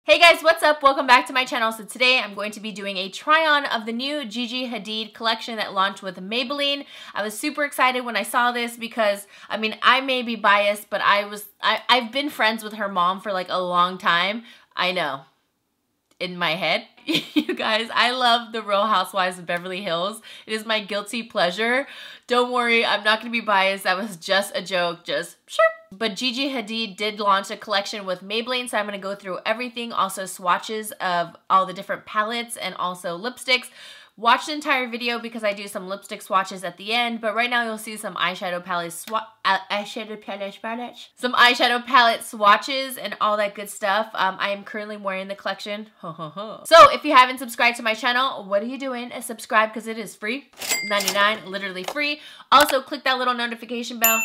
Hey guys, what's up? Welcome back to my channel. So today I'm going to be doing a try on of the new Gigi Hadid collection that launched with Maybelline. I was super excited when I saw this because, I mean, I may be biased, but I've been friends with her mom for like a long time. I know. In my head. You guys, I love the Real Housewives of Beverly Hills. It is my guilty pleasure. Don't worry, I'm not going to be biased. That was just a joke. Just sure. But Gigi Hadid did launch a collection with Maybelline, so I'm going to go through everything. Also swatches of all the different palettes and also lipsticks. Watch the entire video because I do some lipstick swatches at the end, but right now you'll see some eyeshadow palette swatches and all that good stuff. I am currently wearing the collection. So if you haven't subscribed to my channel, what are you doing? Subscribe because it is free. $99, literally free. Also click that little notification bell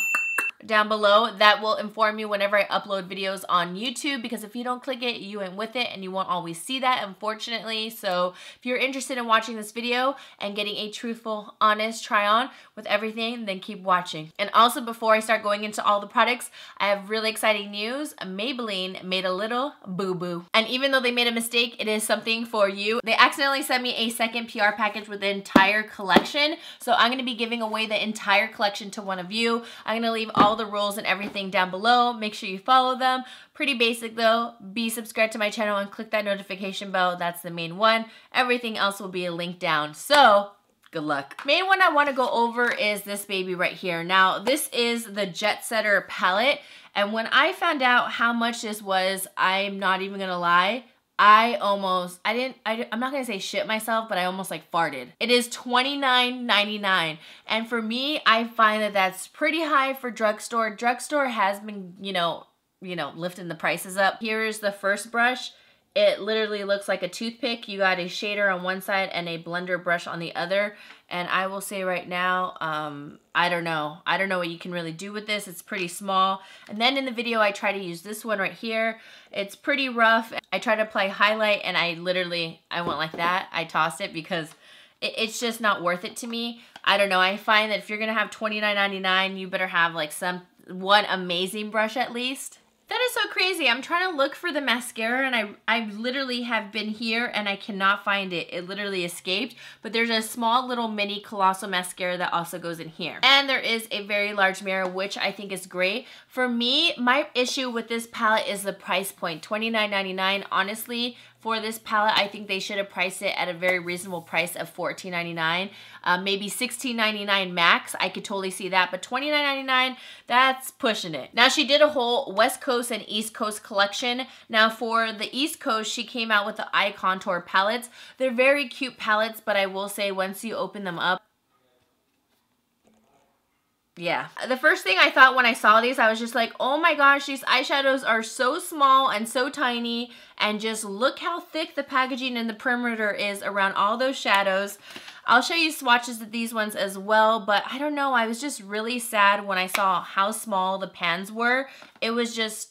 down below. That will inform you whenever I upload videos on YouTube, because if you don't click it, you ain't with it and you won't always see that, unfortunately. So if you're interested in watching this video and getting a truthful, honest try on with everything, then keep watching. And also, before I start going into all the products, I have really exciting news. Maybelline made a little boo-boo. And even though they made a mistake, it is something for you. They accidentally sent me a second PR package with the entire collection. So I'm going to be giving away the entire collection to one of you. I'm going to leave all the rules and everything down below. Make sure you follow them. Pretty basic though. Be subscribed to my channel and click that notification bell. That's the main one. Everything else will be a link down. So good luck. Main one I want to go over is this baby right here. Now this is the Jet Setter palette, and when I found out how much this was, I'm not even gonna lie, I'm not gonna say shit myself, but I almost like farted. It is $29.99. And for me, I find that that's pretty high for drugstore. Drugstore has been, you know, lifting the prices up. Here's the first brush. It literally looks like a toothpick. You got a shader on one side and a blender brush on the other. And I will say right now, I don't know what you can really do with this. It's pretty small. And then in the video, I try to use this one right here. It's pretty rough. I try to apply highlight and I went like that. I tossed it because it's just not worth it to me. I don't know. I find that if you're going to have $29.99, you better have like one amazing brush at least. That is so crazy. I'm trying to look for the mascara and I literally have been here and I cannot find it. It literally escaped. But there's a small little mini colossal mascara that also goes in here. And there is a very large mirror, which I think is great. For me, my issue with this palette is the price point. $29.99. Honestly, for this palette, I think they should have priced it at a very reasonable price of $14.99. Maybe $16.99 max. I could totally see that. But $29.99, that's pushing it. Now, she did a whole West Coast and East Coast collection. Now, for the East Coast, she came out with the eye contour palettes. They're very cute palettes, but I will say once you open them up, yeah. The first thing I thought when I saw these, I was just like, oh my gosh, these eyeshadows are so small and so tiny, and just look how thick the packaging and the perimeter is around all those shadows. I'll show you swatches of these ones as well, but I don't know, I was just really sad when I saw how small the pans were. It was just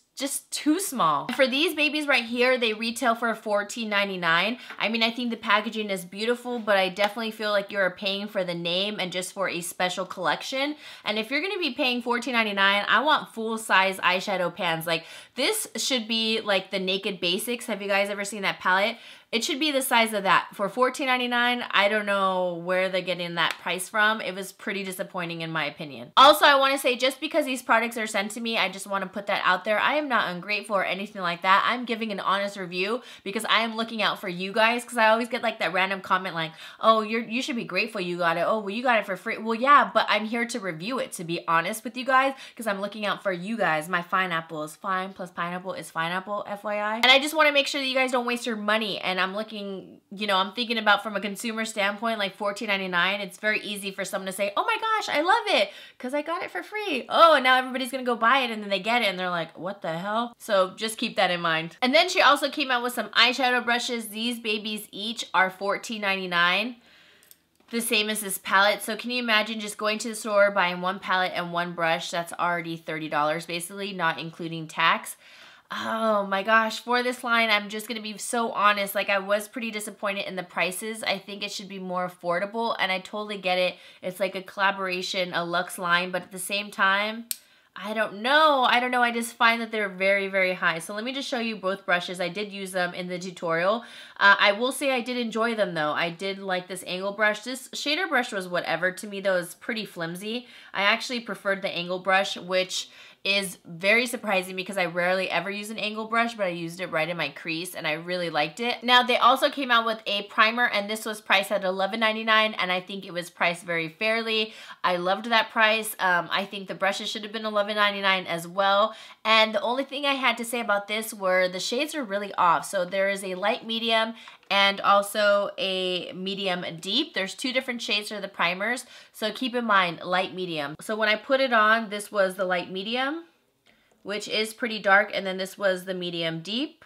too small. For these babies right here, they retail for $14.99. I mean, I think the packaging is beautiful, but I definitely feel like you're paying for the name and just for a special collection. And if you're gonna be paying $14.99, I want full-size eyeshadow pans. Like, this should be like the Naked Basics. Have you guys ever seen that palette? It should be the size of that. For $14.99, I don't know where they're getting that price from. It was pretty disappointing in my opinion. Also, I want to say, just because these products are sent to me, I just want to put that out there. I am not ungrateful or anything like that. I'm giving an honest review because I am looking out for you guys, because I always get like that random comment like, oh, you should be grateful you got it. Oh, well, you got it for free. Well, yeah, but I'm here to review it, to be honest with you guys, because I'm looking out for you guys. My pineapple is fine plus pineapple is pineapple, FYI. And I just want to make sure that you guys don't waste your money. And I'm looking, you know, I'm thinking about from a consumer standpoint, like $14.99. It's very easy for someone to say, oh my gosh, I love it because I got it for free. Oh, and now everybody's gonna go buy it, and then they get it and they're like, what the hell? So just keep that in mind. And then she also came out with some eyeshadow brushes. These babies each are $14.99. The same as this palette. So can you imagine just going to the store, buying one palette and one brush? That's already $30 basically, not including tax. Oh my gosh, for this line, I'm just going to be so honest. Like, I was pretty disappointed in the prices. I think it should be more affordable, and I totally get it. It's like a collaboration, a luxe line, but at the same time, I don't know. I just find that they're very, very high. So let me just show you both brushes. I did use them in the tutorial. I will say I did enjoy them though. I did like this angle brush. This shader brush was whatever to me though. It's pretty flimsy. I actually preferred the angle brush, which is very surprising because I rarely ever use an angle brush, but I used it right in my crease and I really liked it. Now they also came out with a primer, and this was priced at $11.99, and I think it was priced very fairly. I loved that price. I think the brushes should have been $11.99 as well. And the only thing I had to say about this were the shades are really off. So there is a light medium and also a medium deep. There's two different shades for the primers, so keep in mind light medium. So when I put it on, this was the light medium, which is pretty dark, and then this was the medium deep.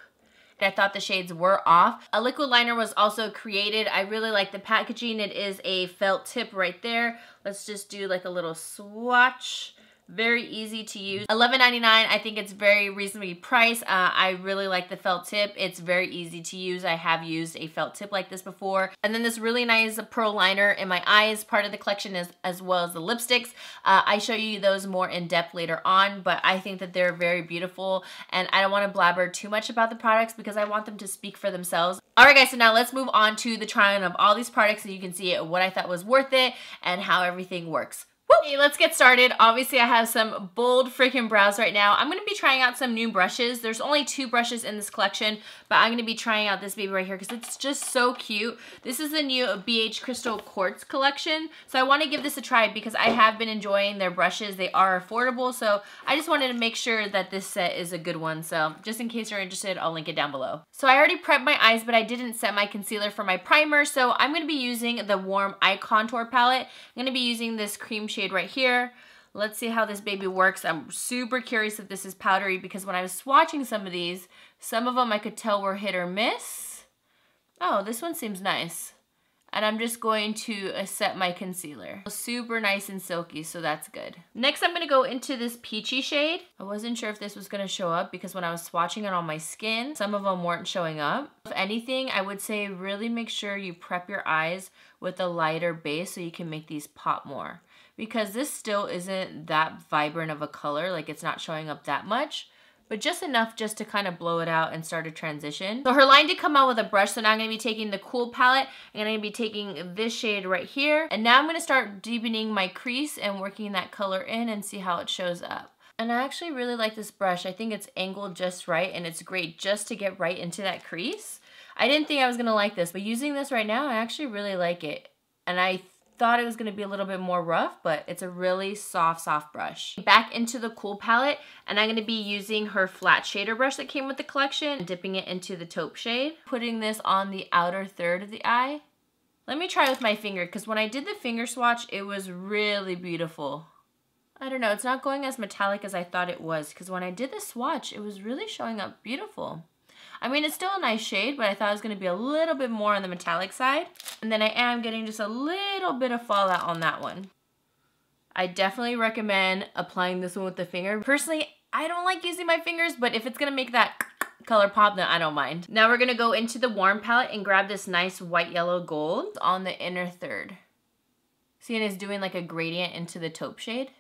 I thought the shades were off. A liquid liner was also created. I really like the packaging. It is a felt tip right there. Let's just do like a little swatch. Very easy to use. $11.99, I think it's very reasonably priced. I really like the felt tip. It's very easy to use. I have used a felt tip like this before. And then this really nice pearl liner in my eyes, part of the collection, as well as the lipsticks. I show you those more in depth later on, but I think that they're very beautiful, and I don't want to blabber too much about the products because I want them to speak for themselves. Alright guys, so now let's move on to the try-on of all these products so you can see what I thought was worth it and how everything works. Okay, let's get started. Obviously, I have some bold freaking brows right now. I'm going to be trying out some new brushes. There's only 2 brushes in this collection, but I'm going to be trying out this baby right here because it's just so cute. This is the new BH Crystal Quartz collection, so I want to give this a try because I have been enjoying their brushes. They are affordable, so I just wanted to make sure that this set is a good one. So just in case you're interested, I'll link it down below. So I already prepped my eyes, but I didn't set my concealer for my primer, so I'm going to be using the Warm Eye Contour Palette. I'm going to be using this cream shade right here. Let's see how this baby works. I'm super curious if this is powdery because when I was swatching some of these, some of them I could tell were hit or miss. Oh, this one seems nice. And I'm just going to set my concealer. Super nice and silky, so that's good. Next, I'm gonna go into this peachy shade. I wasn't sure if this was gonna show up because when I was swatching it on my skin, some of them weren't showing up. If anything, I would say really make sure you prep your eyes with a lighter base so you can make these pop more. Because this still isn't that vibrant of a color, like it's not showing up that much, but just enough just to kind of blow it out and start a transition. So her line did come out with a brush, so now I'm going to be taking the Cool palette, and I'm going to be taking this shade right here, and now I'm going to start deepening my crease and working that color in and see how it shows up. And I actually really like this brush. I think it's angled just right, and it's great just to get right into that crease. I didn't think I was going to like this, but using this right now, I actually really like it. And I thought it was going to be a little bit more rough, but it's a really soft brush. Back into the Cool palette, and I'm going to be using her flat shader brush that came with the collection and dipping it into the taupe shade. Putting this on the outer third of the eye. Let me try with my finger, because when I did the finger swatch, it was really beautiful. I don't know, it's not going as metallic as I thought it was, because when I did the swatch, it was really showing up beautiful. I mean, it's still a nice shade, but I thought it was going to be a little bit more on the metallic side. And then I am getting just a little bit of fallout on that one. I definitely recommend applying this one with the finger. Personally, I don't like using my fingers, but if it's going to make that color pop, then I don't mind. Now we're going to go into the Warm palette and grab this nice white, yellow, gold on the inner third. See, and it's doing like a gradient into the taupe shade.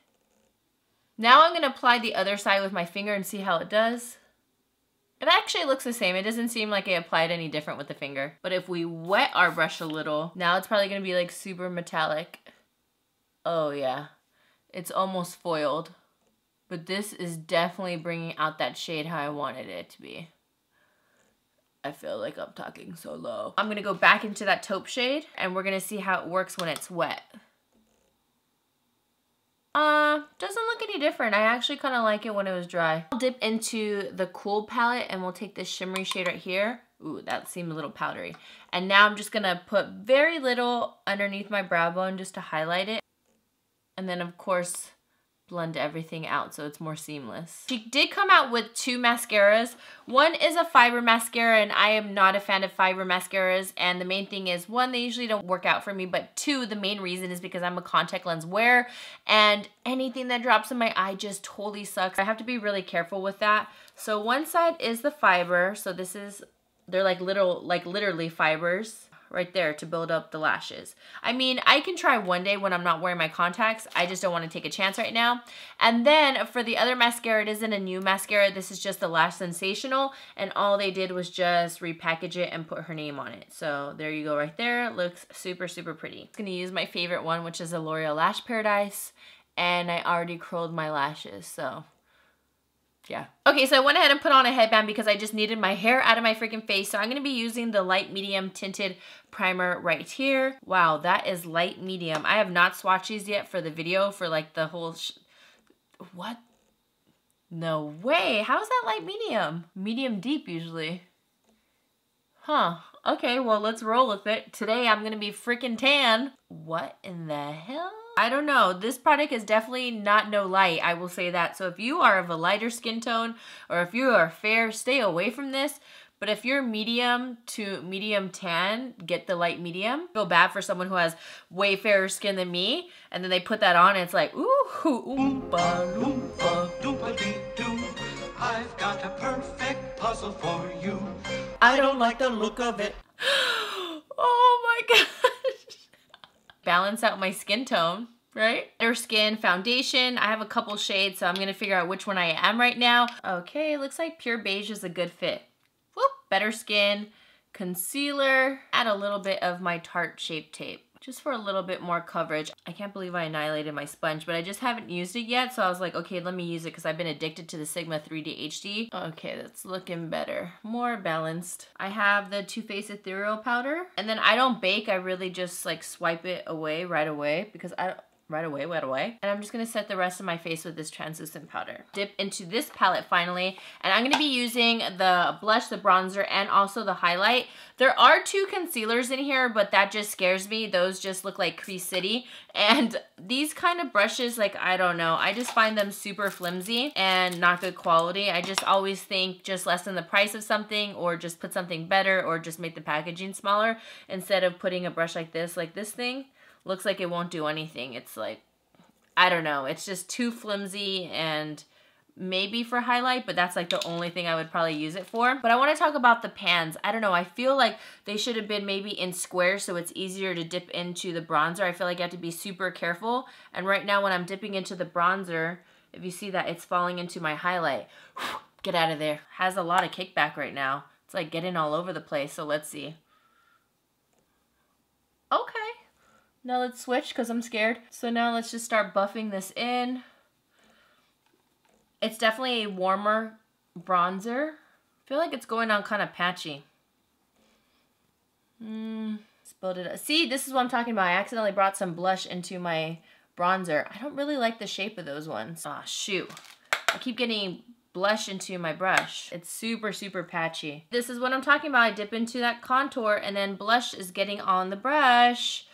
Now I'm going to apply the other side with my finger and see how it does. It actually looks the same. It doesn't seem like it applied any different with the finger. But if we wet our brush a little, now it's probably going to be like super metallic. Oh yeah, it's almost foiled. But this is definitely bringing out that shade how I wanted it to be. I feel like I'm talking so low. I'm going to go back into that taupe shade and we're going to see how it works when it's wet. Doesn't look any different. I actually kind of like it when it was dry. I'll dip into the Cool palette and we'll take this shimmery shade right here. Ooh, that seemed a little powdery. And now I'm just gonna put very little underneath my brow bone just to highlight it. And then of course, blend everything out so it's more seamless. She did come out with 2 mascaras. One is a fiber mascara, and I am not a fan of fiber mascaras, and the main thing is, 1, they usually don't work out for me, but 2, the main reason is because I'm a contact lens wearer, and anything that drops in my eye just totally sucks. I have to be really careful with that. So one side is the fiber, so this is, they're like literally fibers. right there to build up the lashes. I mean, I can try one day when I'm not wearing my contacts. I just don't want to take a chance right now. And then for the other mascara, it isn't a new mascara. This is just the Lash Sensational. And all they did was just repackage it and put her name on it. So there you go right there. It looks super, super pretty. I'm going to use my favorite one, which is a L'Oreal Lash Paradise. And I already curled my lashes, so yeah. Okay, so I went ahead and put on a headband because I just needed my hair out of my freaking face. So I'm going to be using the light medium tinted primer right here. Wow, that is light medium. I have not swatched these yet for the video for like the whole what? No way. How is that light medium? Medium deep usually. Huh. Okay, well, let's roll with it. Today I'm going to be freaking tan. What in the hell? I don't know. This product is definitely not no light. I will say that. So if you are of a lighter skin tone or if you are fair, stay away from this. But if you're medium to medium tan, get the light medium. Feel bad for someone who has way fairer skin than me. And then they put that on and it's like, ooh, oompa, loompa, doompa-dee-doo. I've got a perfect puzzle for you. I don't like the look of it. Oh my gosh. Balance out my skin tone, right? Better Skin foundation. I have a couple shades, so I'm gonna figure out which one I am right now. Okay, looks like pure beige is a good fit. Whoop, Better Skin concealer. Add a little bit of my Tarte Shape Tape, just for a little bit more coverage. I can't believe I annihilated my sponge, but I just haven't used it yet, so I was like, okay, let me use it because I've been addicted to the Sigma 3D HD. Okay, that's looking better. More balanced. I have the Too Faced Ethereal Powder, and then I don't bake. I really just like swipe it away right away because right away. And I'm just gonna set the rest of my face with this translucent powder. Dip into this palette finally, and I'm gonna be using the blush, the bronzer, and also the highlight. There are two concealers in here, but that just scares me. Those just look like Crease City. And these kind of brushes, like, I don't know. I just find them super flimsy and not good quality. I just always think just lessen the price of something or just put something better or just make the packaging smaller instead of putting a brush like this. Like this thing looks like it won't do anything. It's like, I don't know. It's just too flimsy and maybe for highlight, but that's like the only thing I would probably use it for. But I want to talk about the pans. I don't know. I feel like they should have been maybe in squares so it's easier to dip into the bronzer. I feel like you have to be super careful. And right now when I'm dipping into the bronzer, if you see that, it's falling into my highlight. Get out of there. Has a lot of kickback right now. It's like getting all over the place. So let's see. Okay. Now let's switch because I'm scared. So now let's just start buffing this in. It's definitely a warmer bronzer. I feel like it's going on kind of patchy. Spilled it. See, this is what I'm talking about. I accidentally brought some blush into my bronzer. I don't really like the shape of those ones. Ah, shoot. I keep getting blush into my brush. It's super, super patchy. This is what I'm talking about. I dip into that contour and then blush is getting on the brush.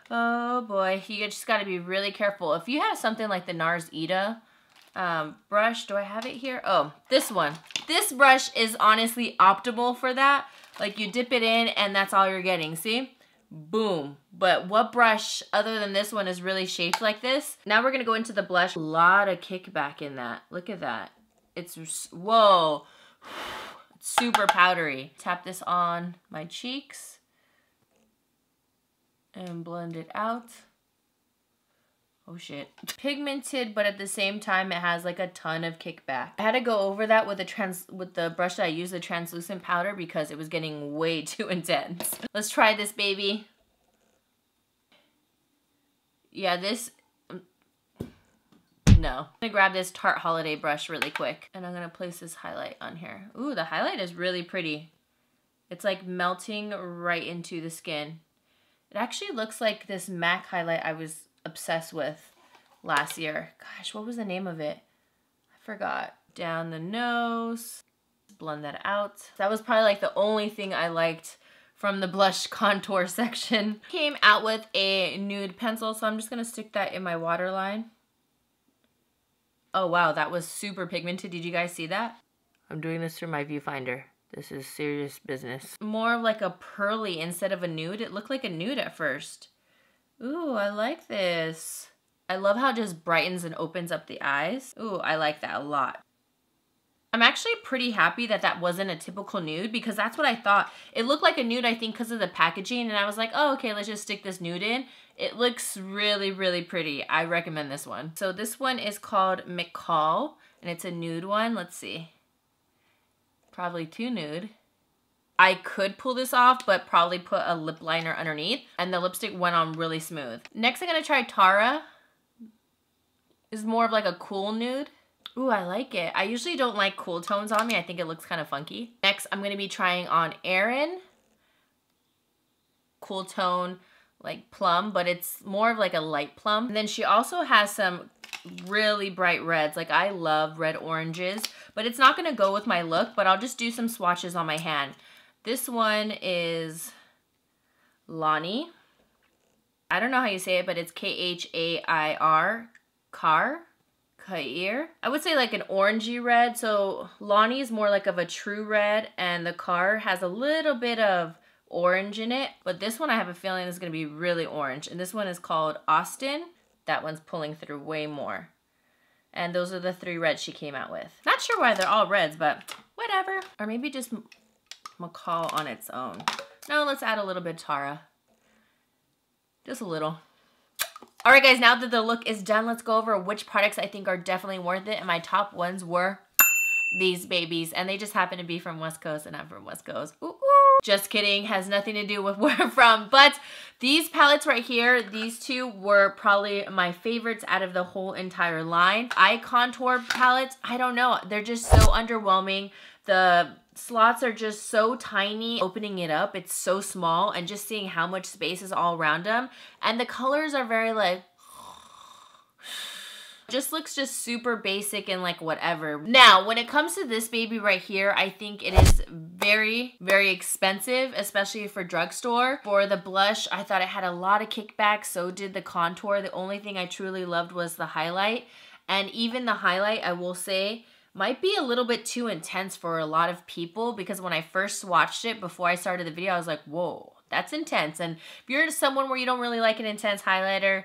Oh boy, you just got to be really careful. If you have something like the NARS Ita brush, do I have it here? Oh, this one. This brush is honestly optimal for that. Like you dip it in and that's all you're getting, see? Boom. But what brush other than this one is really shaped like this? Now we're going to go into the blush. A lot of kickback in that. Look at that. It's, whoa. It's super powdery. Tap this on my cheeks. And blend it out. Oh shit. Pigmented, but at the same time it has like a ton of kickback. I had to go over that with the brush that I used, the translucent powder, because it was getting way too intense. Let's try this, baby. Yeah, this, no. I'm gonna grab this Tarte Holiday brush really quick, and I'm gonna place this highlight on here. Ooh, the highlight is really pretty. It's like melting right into the skin. It actually looks like this MAC highlight I was obsessed with last year. Gosh, what was the name of it? I forgot. Down the nose. Blend that out. That was probably like the only thing I liked from the blush contour section. Came out with a nude pencil, so I'm just going to stick that in my waterline. Oh wow, that was super pigmented. Did you guys see that? I'm doing this through my viewfinder. This is serious business. More of like a pearly instead of a nude. It looked like a nude at first. Ooh, I like this. I love how it just brightens and opens up the eyes. Ooh, I like that a lot. I'm actually pretty happy that that wasn't a typical nude because that's what I thought. It looked like a nude, I think, because of the packaging, and I was like, oh, okay, let's just stick this nude in. It looks really, really pretty. I recommend this one. So this one is called McCall, and it's a nude one. Let's see. Probably too nude. I could pull this off, but probably put a lip liner underneath. And the lipstick went on really smooth. Next, I'm going to try Tara. It's more of like a cool nude. Ooh, I like it. I usually don't like cool tones on me. I think it looks kind of funky. Next, I'm going to be trying on Erin. Cool tone, like plum, but it's more of like a light plum. And then she also has some really bright reds. Like I love red oranges, but it's not going to go with my look, but I'll just do some swatches on my hand. This one is Lonnie. I don't know how you say it, but it's K-H-A-I-R, Kair. I would say like an orangey red. So Lonnie is more like of a true red, and the Kair has a little bit of orange in it. But this one I have a feeling is going to be really orange. And this one is called Austin. That one's pulling through way more. And those are the 3 reds she came out with. Not sure why they're all reds, but whatever. Or maybe just McCall on its own. No, let's add a little bit of Tara. Just a little. Alright guys, now that the look is done, let's go over which products I think are definitely worth it. And my top ones were these babies. And they just happen to be from West Coast, and I'm from West Coast. Ooh, ooh. Just kidding, has nothing to do with where I'm from. But these palettes right here, these 2 were probably my favorites out of the whole entire line. Eye contour palettes, I don't know. They're just so underwhelming. The slots are just so tiny. Opening it up, it's so small, and just seeing how much space is all around them. And the colors are very like, just looks just super basic and like whatever. Now, when it comes to this baby right here, I think it is very, very expensive, especially for drugstore. For the blush, I thought it had a lot of kickback. So did the contour. The only thing I truly loved was the highlight. And even the highlight, I will say, might be a little bit too intense for a lot of people, because when I first watched it before I started the video, I was like, whoa, that's intense. And if you're someone where you don't really like an intense highlighter,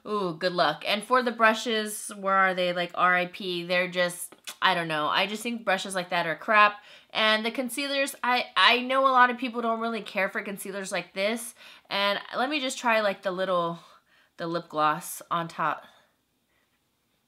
ooh, good luck. And for the brushes, where are they? Like RIP, they're just, I don't know. I just think brushes like that are crap. And the concealers, I know a lot of people don't really care for concealers like this. And let me just try like the lip gloss on top.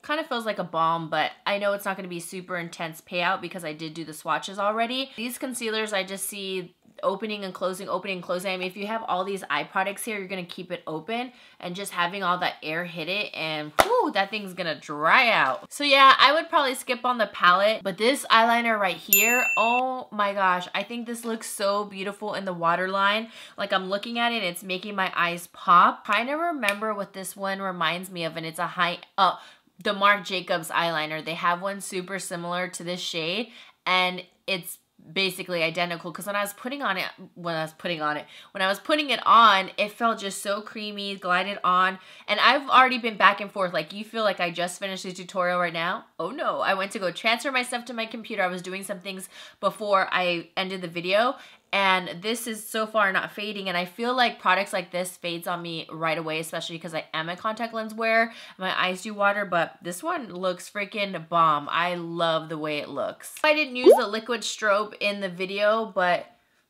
Kind of feels like a balm, but I know it's not going to be super intense payout because I did do the swatches already. These concealers, I just see opening and closing, opening and closing. I mean, if you have all these eye products here, you're going to keep it open, and just having all that air hit it, and whew, that thing's going to dry out. So yeah, I would probably skip on the palette, but this eyeliner right here, oh my gosh, I think this looks so beautiful in the waterline. Like I'm looking at it, it's making my eyes pop. Trying to remember what this one reminds me of, and it's a the Marc Jacobs eyeliner. They have one super similar to this shade, and it's basically identical, because when I was putting it on, it felt just so creamy, glided on. And I've already been back and forth. Like, you feel like I just finished the tutorial right now? Oh no, I went to go transfer my stuff to my computer. I was doing some things before I ended the video, and this is so far not fading. And I feel like products like this fades on me right away, especially because I am a contact lens wearer. My eyes do water, but this one looks freaking bomb. I love the way it looks. I didn't use the liquid strobe in the video, but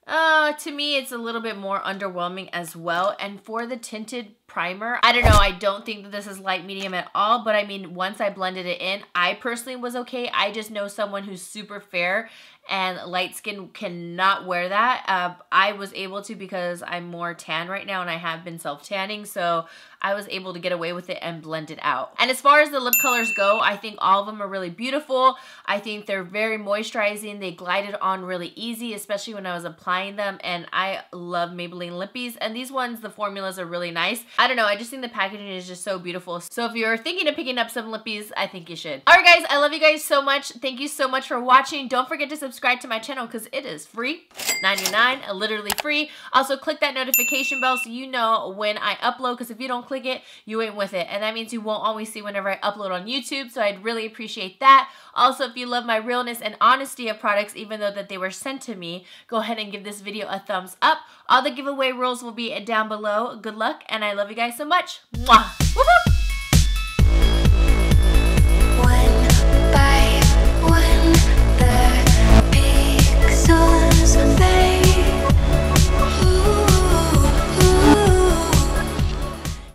to me, it's a little bit more underwhelming as well. And for the tinted primer, I don't know, I don't think that this is light medium at all, but I mean, once I blended it in, I personally was okay. I just know someone who's super fair and light skin cannot wear that. I was able to, because I'm more tan right now and I have been self-tanning, so I was able to get away with it and blend it out. And as far as the lip colors go, I think all of them are really beautiful. I think they're very moisturizing. They glided on really easy, especially when I was applying them, and I love Maybelline lippies, and these ones, the formulas are really nice. I don't know, I just think the packaging is just so beautiful. So if you're thinking of picking up some lippies, I think you should. Alright guys, I love you guys so much. Thank you so much for watching. Don't forget to subscribe to my channel because it is free, $99, literally free. Also click that notification bell so you know when I upload, because if you don't click it, you ain't with it. And that means you won't always see whenever I upload on YouTube, so I'd really appreciate that. Also, if you love my realness and honesty of products, even though that they were sent to me, go ahead and give this video a thumbs up. All the giveaway rules will be down below. Good luck, and I love you guys so much. Mwah!